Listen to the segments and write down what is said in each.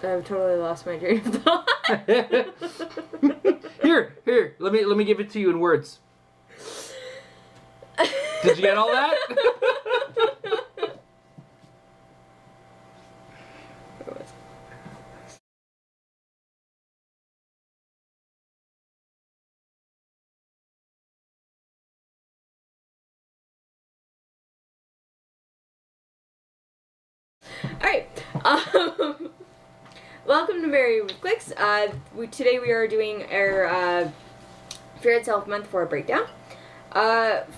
I've totally lost my train of thought. Here. Let me give it to you in words. Did you get all that? Alright, welcome to MarriedWithClix. Today we are doing our Fear Itself Month 4 breakdown.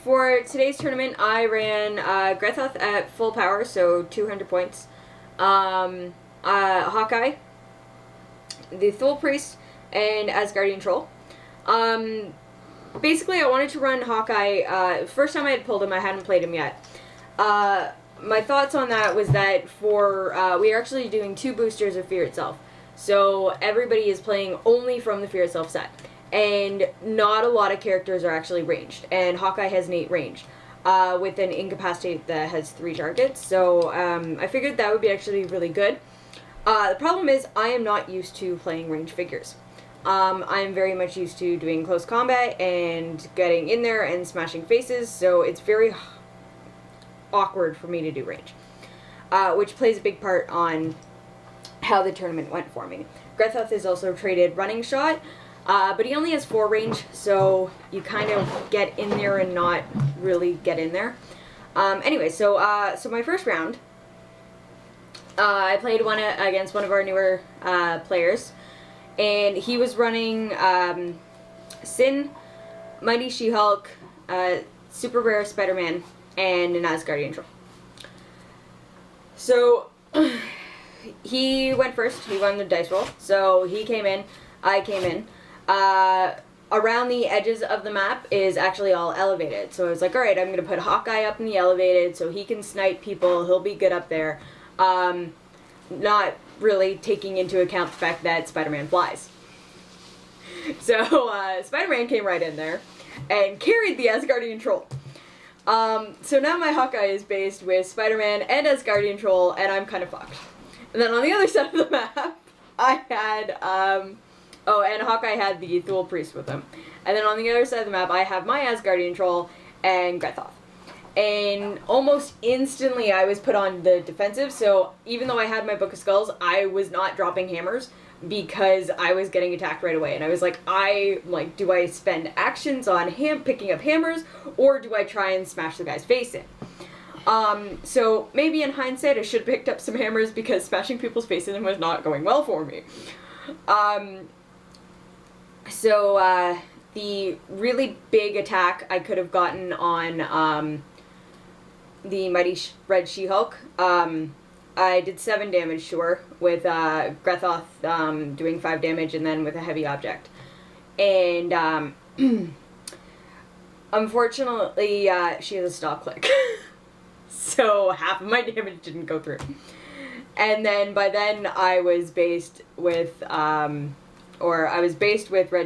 For today's tournament, I ran Grethoth at full power, so 200 points. Hawkeye, the Thule Priest, and Asgardian Troll. Basically, I wanted to run Hawkeye. First time I had pulled him, I hadn't played him yet. My thoughts on that was that we are actually doing 2 boosters of Fear Itself. So everybody is playing only from the Fear Itself set. And not a lot of characters are actually ranged. And Hawkeye has 8 ranged. With an incapacitate that has 3 targets. So I figured that would be actually really good. The problem is I am not used to playing ranged figures. I am very much used to doing close combat and getting in there and smashing faces. So it's very awkward for me to do range, which plays a big part on how the tournament went for me. Grethoth is also traded running shot, but he only has 4 range, so you kind of get in there and not really get in there. Anyway, so my first round, I played against one of our newer players, and he was running Sin, Mighty She-Hulk, Super Rare Spider-Man, and an Asgardian Troll. So, he went first. He won the dice roll. So, he came in. I came in. Around the edges of the map is actually all elevated. So, I was like, alright, I'm going to put Hawkeye up in the elevated so he can snipe people. He'll be good up there. Not really taking into account the fact that Spider-Man flies. So, Spider-Man came right in there and carried the Asgardian Troll. So now my Hawkeye is based with Spider-Man and Asgardian Troll, and I'm kind of fucked. And then on the other side of the map, I had, and Hawkeye had the Thule Priest with him. And then on the other side of the map, I have my Asgardian Troll and Grethoth. And almost instantly I was put on the defensive, so even though I had my Book of Skulls, I was not dropping hammers because I was getting attacked right away. And I was like, do I spend actions on picking up hammers, or do I try and smash the guy's face in? So maybe in hindsight I should have picked up some hammers because smashing people's faces in was not going well for me. The really big attack I could have gotten on the Mighty Red She-Hulk, I did 7 damage, sure, with Grethoth doing 5 damage and then with a heavy object. And unfortunately, she has a stop click. So half of my damage didn't go through. And then by then I was based with, Red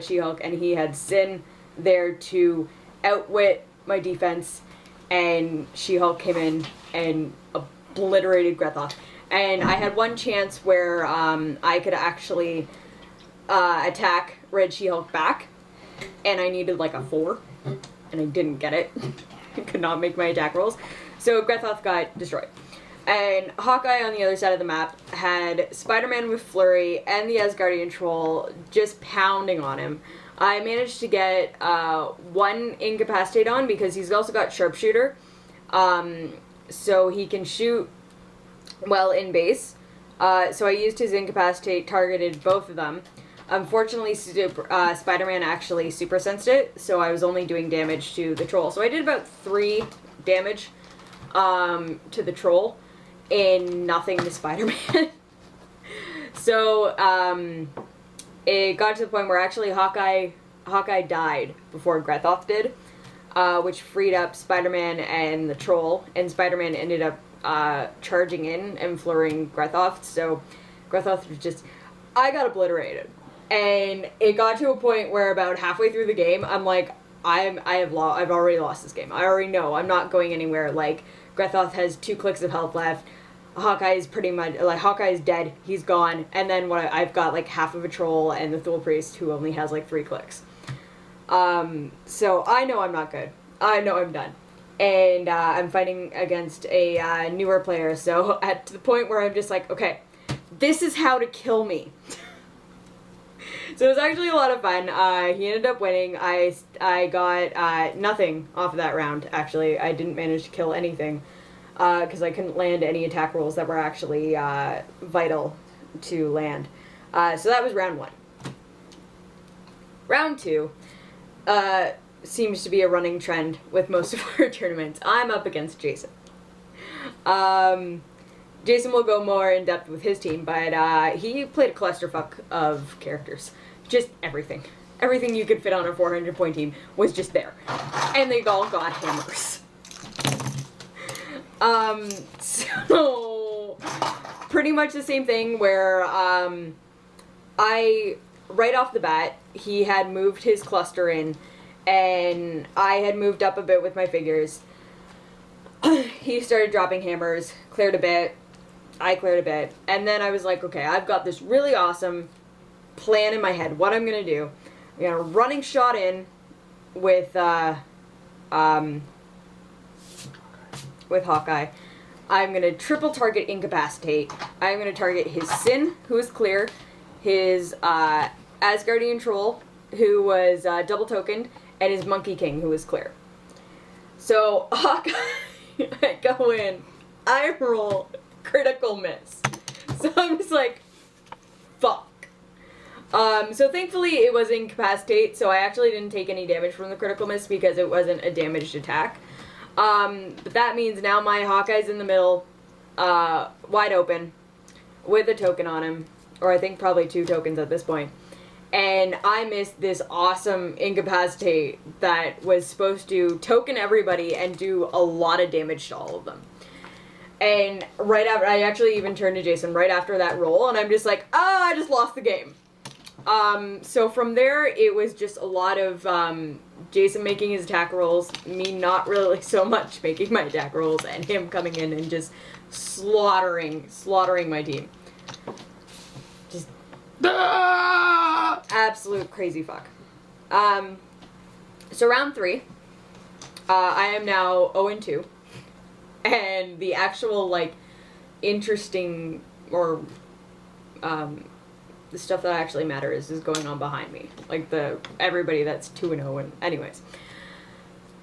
She-Hulk, and he had Sin there to outwit my defense, and She-Hulk came in and obliterated Grethoth. And I had one chance where I could actually attack Red She-Hulk back, and I needed like a 4, and I didn't get it. I could not make my attack rolls. So Grethoth got destroyed. And Hawkeye on the other side of the map had Spider-Man with Flurry and the Asgardian Troll just pounding on him. I managed to get 1 incapacitate on because he's also got Sharpshooter. So he can shoot well in base. So I used his incapacitate, targeted both of them. Unfortunately, Spider-Man actually super sensed it, so I was only doing damage to the Troll. So I did about 3 damage to the Troll and nothing to Spider-Man. So it got to the point where actually Hawkeye died before Grethoth did, which freed up Spider-Man and the Troll, and Spider-Man ended up charging in and flurrying Grethoth, so Grethoth was just, I got obliterated. And it got to a point where about halfway through the game, I'm like, I've already lost this game. I already know I'm not going anywhere. Like, Grethoth has 2 clicks of health left. Hawkeye is pretty much, like, Hawkeye is dead, he's gone, and then I've got, like, half of a troll and the Thule Priest who only has, like, 3 clicks. So I know I'm not good. I know I'm done. And I'm fighting against a newer player, so at the point where I'm just like, okay, this is how to kill me. So it was actually a lot of fun. He ended up winning. I got nothing off of that round, actually. I didn't manage to kill anything because I couldn't land any attack rolls that were actually vital to land. So that was round 1. Round 2 seems to be a running trend with most of our tournaments. I'm up against Jason. Jason will go more in depth with his team, but he played a clusterfuck of characters. Just everything. Everything you could fit on a 400-point team was just there. And they all got hammers. So pretty much the same thing where right off the bat, he had moved his cluster in, and I had moved up a bit with my figures. He started dropping hammers, cleared a bit, I cleared a bit, and then I was like, okay, I've got this really awesome plan in my head, what I'm gonna do. I'm gonna running shot in with Hawkeye. I'm gonna triple target incapacitate. I'm gonna target his Sin, who is clear, his Asgardian Troll, who was double tokened, and his Monkey King, who was clear. So Hawkeye, I go in, I roll critical miss. So I'm just like, fuck. So thankfully it was incapacitate, so I actually didn't take any damage from the critical miss because it wasn't a damaged attack. But that means now my Hawkeye's in the middle, wide open, with a token on him, or I think probably 2 tokens at this point. And I missed this awesome incapacitate that was supposed to token everybody and do a lot of damage to all of them. And right after, I actually even turned to Jason right after that roll, and I'm just like, I just lost the game. So from there, it was just a lot of Jason making his attack rolls, me not really so much making my attack rolls, and him coming in and just slaughtering my team. Just absolute crazy fuck. So round 3, I am now 0-2, and the actual, like, interesting, or, the stuff that actually matters is going on behind me. Like, everybody that's 2-0, and anyways.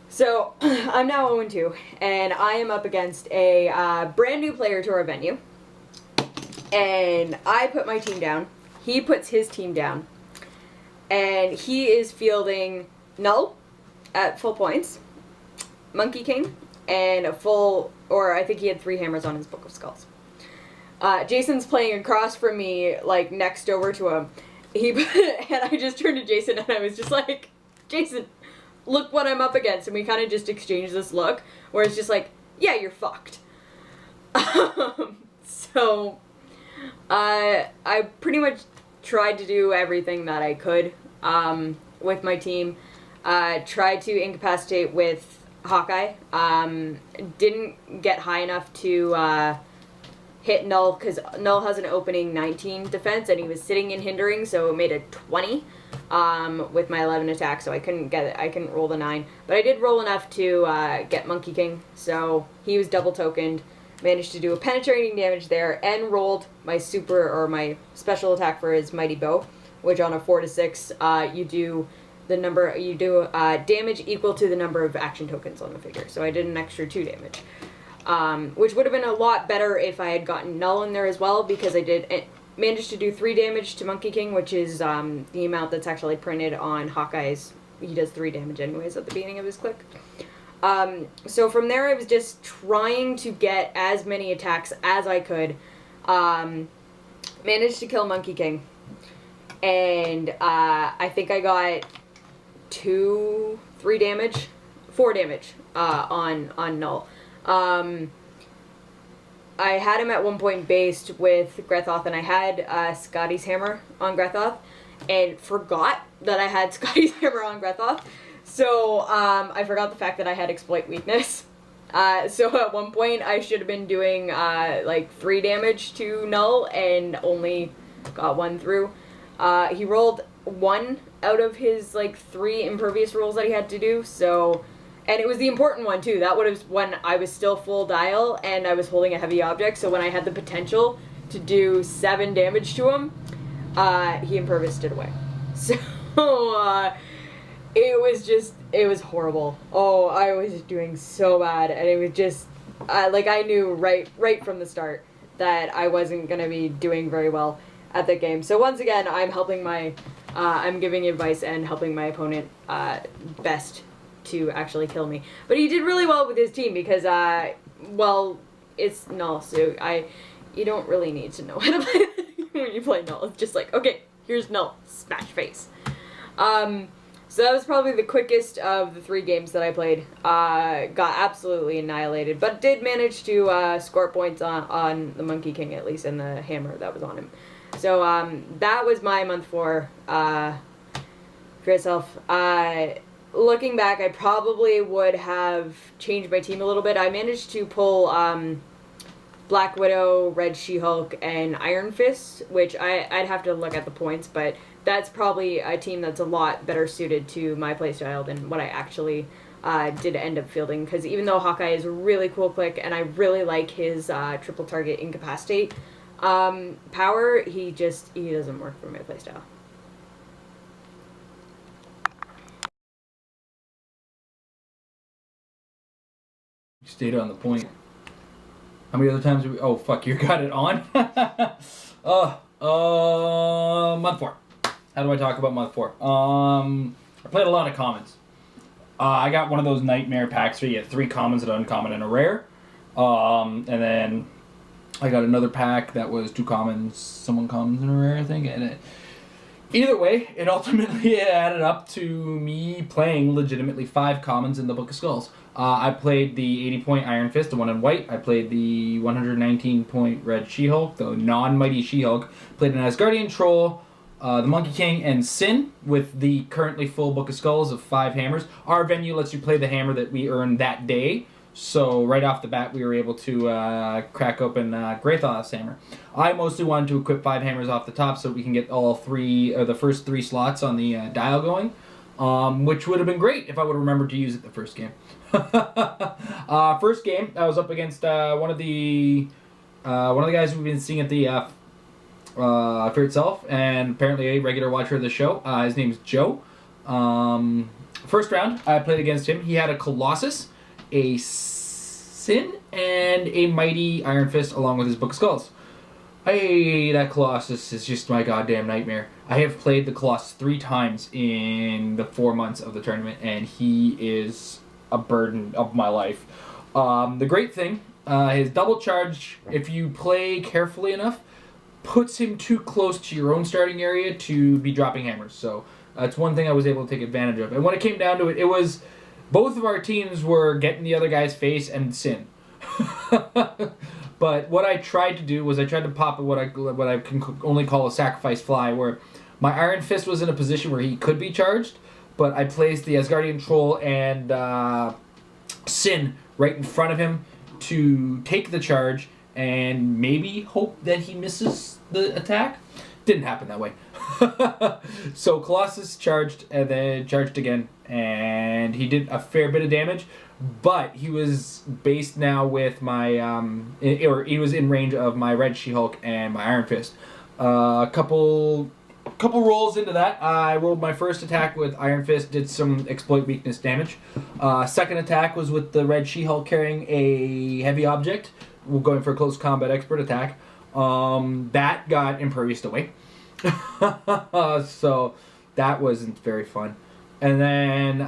So, I'm now 0-2, and I am up against a brand new player to our venue, and I put my team down, he puts his team down, and he is fielding Null at full points, Monkey King, and a full, or I think he had 3 hammers on his Book of Skulls. Jason's playing across from me, like, next over to him. And I just turned to Jason and I was just like, Jason, look what I'm up against. And we kind of just exchanged this look where it's just like, yeah, you're fucked. So, I pretty much tried to do everything that I could with my team. Tried to incapacitate with Hawkeye. Didn't get high enough to hit Null, because Null has an opening 19 defense, and he was sitting in hindering, so it made a 20 with my 11 attack, so I couldn't roll the 9. But I did roll enough to get Monkey King, so he was double tokened, managed to do a penetrating damage there, and rolled my super, or my special attack for his Mighty Bow, which on a 4 to 6, you do damage equal to the number of action tokens on the figure. So I did an extra 2 damage. Which would have been a lot better if I had gotten Null in there as well, because I did manage to do 3 damage to Monkey King, which is the amount that's actually printed on Hawkeye's. He does 3 damage anyways at the beginning of his click. So from there I was just trying to get as many attacks as I could. Managed to kill Monkey King. And I think I got 4 damage on Null. I had him at one point based with Grethoth, and I had Scotty's Hammer on Grethoth, and forgot that I had Scotty's Hammer on Grethoth. So I forgot the fact that I had Exploit Weakness, So at one point I should have been doing like 3 damage to Null and only got 1 through. He rolled 1 out of his like 3 impervious rolls that he had to do, so, and it was the important one too. That was when I was still full dial and I was holding a heavy object, so when I had the potential to do 7 damage to him, he impervioused it away. So it was horrible. Oh, I was doing so bad, and it was just like I knew right from the start that I wasn't gonna be doing very well at the game. So once again, I'm helping I'm giving advice and helping my opponent best to actually kill me. But he did really well with his team because well, it's Null, so you don't really need to know how to play when you play Null. It's just like, okay, here's Null, smash face. So that was probably the quickest of the 3 games that I played. Got absolutely annihilated, but did manage to score points on the Monkey King, at least, and the hammer that was on him. So that was my month 4 for yourself. Looking back, I probably would have changed my team a little bit. I managed to pull Black Widow, Red She-Hulk, and Iron Fist, which I'd have to look at the points, but that's probably a team that's a lot better suited to my playstyle than what I actually did end up fielding. Because even though Hawkeye is a really cool click, and I really like his triple target incapacitate power, he doesn't work for my playstyle. Stayed on the point. How many other times oh fuck, you got it on? Month 4. How do I talk about month 4? I played a lot of commons. I got one of those nightmare packs where you get 3 commons, an uncommon, and a rare. And then I got another pack that was 2 commons, some uncommons, and a rare, I think. And either way, it ultimately added up to me playing legitimately 5 commons in the Book of Skulls. I played the 80-point Iron Fist, the one in white. I played the 119-point Red She-Hulk, the non-mighty She-Hulk. Played an Asgardian Troll, the Monkey King, and Sin with the currently full Book of Skulls of 5 hammers. Our venue lets you play the hammer that we earned that day, so right off the bat we were able to crack open Graythaw's hammer. I mostly wanted to equip 5 hammers off the top so we can get all 3, or the first 3 slots on the dial going, which would have been great if I would have remembered to use it the first game. First game, I was up against one of the guys we've been seeing at the Fear Itself, and apparently a regular watcher of the show. His name's Joe. First round, I played against him. He had a Colossus, a Sin, and a Mighty Iron Fist along with his Book of Skulls. Hey, that Colossus is just my goddamn nightmare. I have played the Colossus 3 times in the 4 months of the tournament, and he is a burden of my life. The great thing, his double charge, if you play carefully enough, puts him too close to your own starting area to be dropping hammers. So that's one thing I was able to take advantage of. And when it came down to it, it was both of our teams were getting the other guy's face and Sin. But what I tried to do was I tried to pop what I can only call a sacrifice fly, where my Iron Fist was in a position where he could be charged, but I placed the Asgardian Troll and Sin right in front of him to take the charge and maybe hope that he misses the attack. Didn't happen that way. So Colossus charged and then charged again, and he did a fair bit of damage, but he was based now with my or he was in range of my Red She-Hulk and my Iron Fist. A couple rolls into that, I rolled my first attack with Iron Fist, did some exploit weakness damage. Second attack was with the Red She-Hulk carrying a heavy object. We're going for a close combat expert attack. That got impervious away. So that wasn't very fun. And then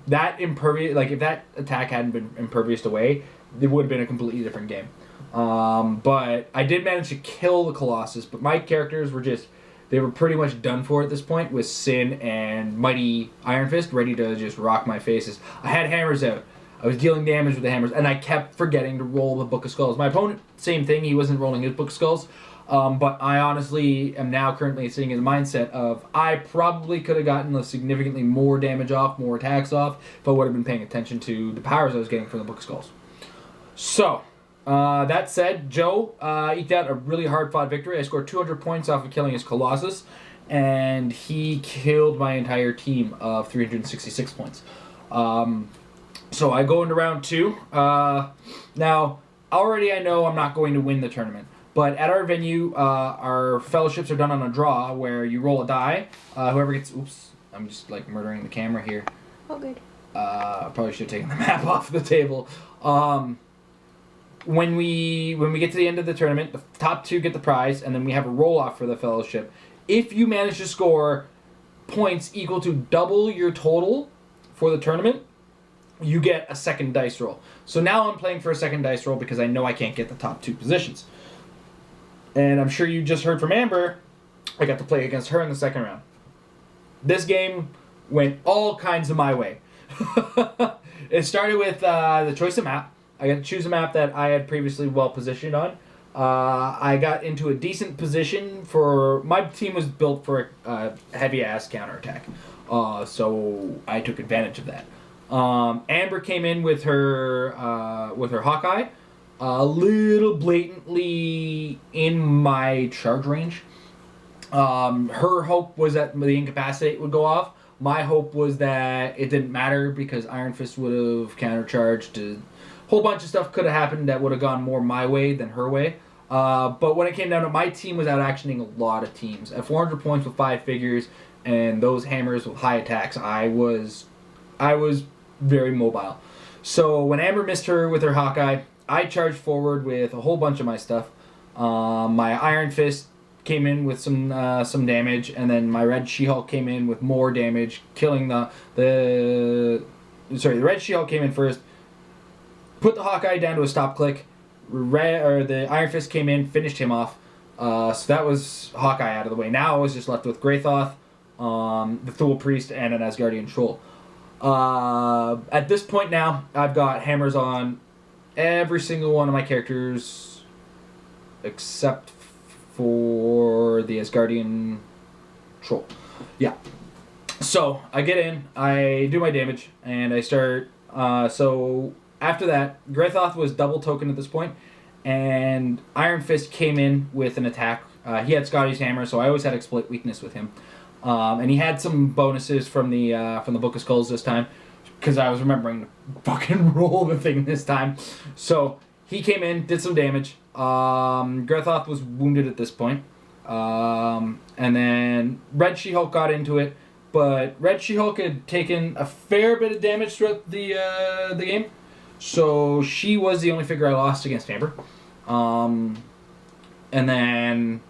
that impervious, like if that attack hadn't been impervious away, it would have been a completely different game. But I did manage to kill the Colossus, but my characters were they were pretty much done for at this point with Sin and Mighty Iron Fist ready to just rock my faces. I had hammers out. I was dealing damage with the hammers, and I kept forgetting to roll the Book of Skulls. My opponent, same thing. He wasn't rolling his Book of Skulls. But I honestly am now currently sitting in the mindset of I probably could have gotten significantly more damage off, more attacks off, if I would have been paying attention to the powers I was getting from the Book of Skulls. So, that said, Joe eked out a really hard-fought victory. I scored 200 points off of killing his Colossus, and he killed my entire team of 366 points. So I go into round 2. Now, already I know I'm not going to win the tournament. But at our venue, our fellowships are done on a draw where you roll a die. Whoever gets... Oops, I'm just like murdering the camera here. Oh, good. I probably should have taken the map off the table. When we get to the end of the tournament, the top 2 get the prize, and then we have a roll-off for the fellowship. If you manage to score points equal to double your total for the tournament, you get a second dice roll. So now I'm playing for a second dice roll because I know I can't get the top 2 positions. And I'm sure you just heard from Amber, I got to play against her in the second round. This game went all kinds of my way. It started with the choice of map. I got to choose a map that I had previously well positioned on. I got into a decent position for... My team was built for a heavy-ass counterattack. So I took advantage of that. Amber came in with her Hawkeye. A little blatantly in my charge range. Her hope was that the incapacitate would go off. My hope was that it didn't matter because Iron Fist would have countercharged. A whole bunch of stuff could have happened that would have gone more my way than her way. But when it came down to my team was out actioning a lot of teams. At 400 points with 5 figures and those hammers with high attacks, I was very mobile. So when Amber missed her with her Hawkeye, I charged forward with a whole bunch of my stuff. My Iron Fist came in with some damage, and then my Red She-Hulk came in with more damage, killing the Red She-Hulk came in first, put the Hawkeye down to a stop click. The Iron Fist came in, finished him off. So that was Hawkeye out of the way. Now I was just left with Greythoth, the Thule Priest, and an Asgardian Troll. At this point now, I've got hammers on every single one of my characters except for the Asgardian Troll. Yeah. So I get in, I do my damage, and I start. So after that, Greythoth was double token at this point, and Iron Fist came in with an attack. He had Scotty's hammer, so I always had exploit weakness with him, and he had some bonuses from the Book of Skulls this time, because I was remembering to fucking roll the thing this time. So he came in, did some damage. Greythoth was wounded at this point. And then Red She-Hulk got into it, but Red She-Hulk had taken a fair bit of damage throughout the game. So she was the only figure I lost against Amber. And then...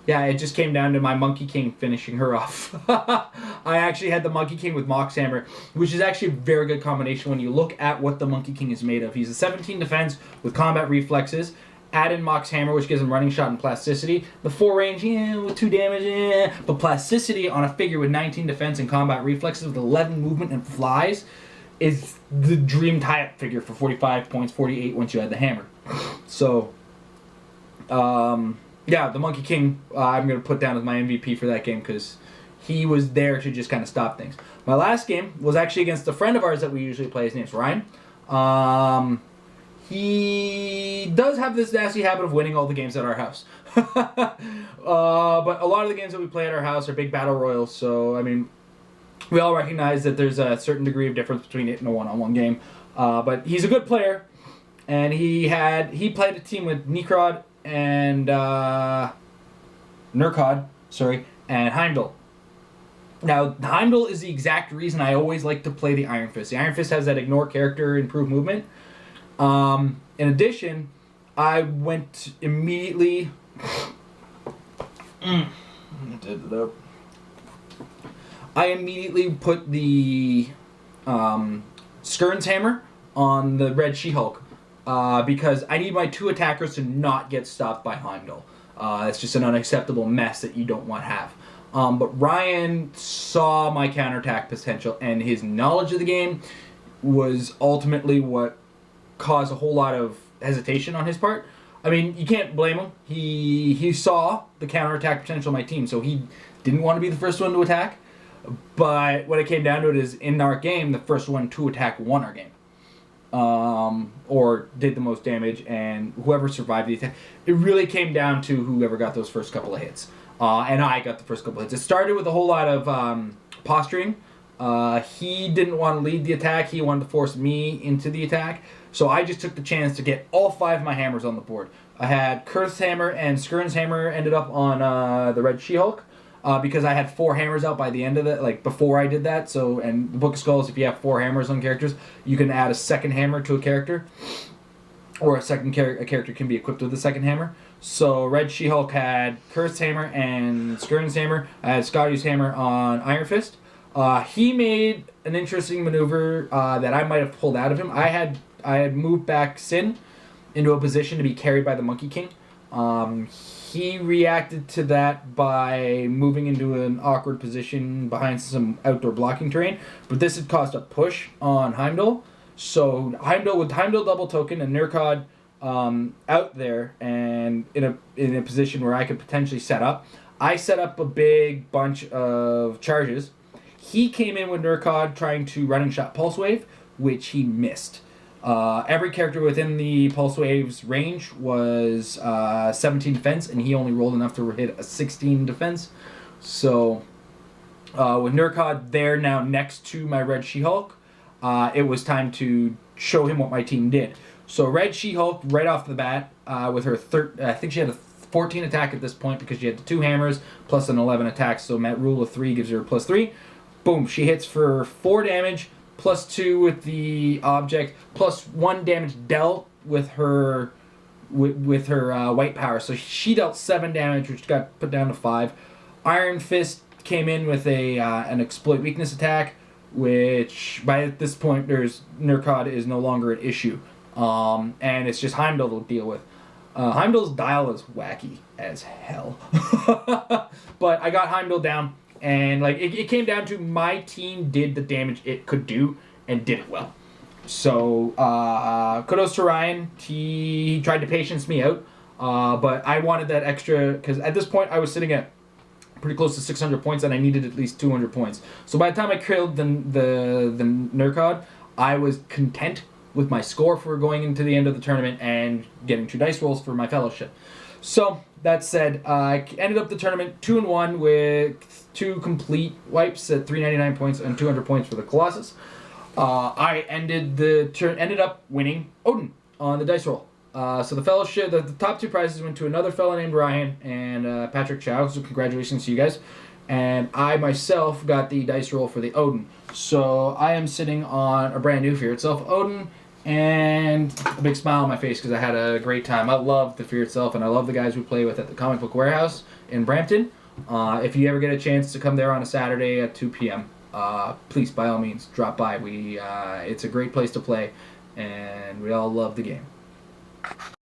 yeah, it just came down to my Monkey King finishing her off. I actually had the Monkey King with Mox Hammer, which is actually a very good combination when you look at what the Monkey King is made of. He's a 17 defense with combat reflexes. Add in Mox Hammer, which gives him running shot and plasticity. The 4 range, with 2 damage, but plasticity on a figure with 19 defense and combat reflexes with 11 movement and flies is the dream tie-up figure for 45 points, 48 once you add the hammer. So, yeah, the Monkey King, I'm going to put down as my MVP for that game because he was there to just kind of stop things. My last game was actually against a friend of ours that we usually play. His name's Ryan. He does have this nasty habit of winning all the games at our house. But a lot of the games that we play at our house are big battle royals, so, I mean, we all recognize that there's a certain degree of difference between it and a one-on-one game. But he's a good player, and he played a team with Necrod and Nurkod, and Heimdall. Now, Heimdall is the exact reason I always like to play the Iron Fist. The Iron Fist has that ignore character, improve movement. In addition, I went immediately... I immediately put the Skirn's Hammer on the Red She-Hulk because I need my 2 attackers to not get stopped by Heimdall. It's just an unacceptable mess that you don't want to have. But Ryan saw my counterattack potential, and his knowledge of the game was ultimately what caused a whole lot of hesitation on his part. I mean, you can't blame him. He saw the counterattack potential of my team, so he didn't want to be the first one to attack. But what it came down to it is, in our game, the first one to attack won our game. Or did the most damage, and whoever survived the attack. It really came down to whoever got those first couple of hits. And I got the first couple of hits. It started with a whole lot of posturing. He didn't want to lead the attack. He wanted to force me into the attack. So I just took the chance to get all 5 of my hammers on the board. I had Kurth's hammer and Skirn's hammer ended up on the Red She-Hulk. Because I had 4 hammers out by the end of it, like before I did that. So, and the Book of Skulls, if you have 4 hammers on characters, you can add a second hammer to a character, or a character can be equipped with a second hammer. So, Red She-Hulk had Kurth's hammer and Skirn's hammer. I had Scotty's hammer on Iron Fist. He made an interesting maneuver that I might have pulled out of him. I had moved back Sin into a position to be carried by the Monkey King. He reacted to that by moving into an awkward position behind some outdoor blocking terrain, but this had caused a push on Heimdall. So with Heimdall double token and Nurkod out there and in a position where I could potentially set up, I set up a big bunch of charges. He came in with Nurkod trying to run and shot Pulse Wave, which he missed. Every character within the Pulse Wave's range was 17 defense, and he only rolled enough to hit a 16 defense. So, with Nurkod there now next to my Red She-Hulk, it was time to show him what my team did. So, Red She-Hulk, right off the bat, with her I think she had a 14 attack at this point because she had the 2 hammers plus an 11 attack, so that rule of 3 gives her a +3. Boom, she hits for 4 damage. +2 with the object, +1 damage dealt with her white power. So she dealt 7 damage, which got put down to 5. Iron Fist came in with an exploit weakness attack, which by this point Nurkod is no longer an issue, and it's just Heimdall to deal with. Heimdall's dial is wacky as hell, but I got Heimdall down. And like it came down to my team did the damage it could do and did it well. So kudos to Ryan. He tried to patience me out, but I wanted that extra because at this point I was sitting at pretty close to 600 points and I needed at least 200 points. So by the time I killed the Nurkod, I was content with my score for going into the end of the tournament and getting 2 dice rolls for my fellowship. So that said, I ended up the tournament 2-1 with 2 complete wipes at 399 points and 200 points for the Colossus. I ended up winning Odin on the dice roll. So the fellowship, the top 2 prizes went to another fellow named Ryan and Patrick Chow. So congratulations to you guys. And I myself got the dice roll for the Odin. So I am sitting on a brand new Fear Itself Odin. And a big smile on my face because I had a great time. I love the Fear Itself, and I love the guys we play with at the Comic Book Warehouse in Brampton. If you ever get a chance to come there on a Saturday at 2 p.m., please, by all means, drop by. It's a great place to play, and we all love the game.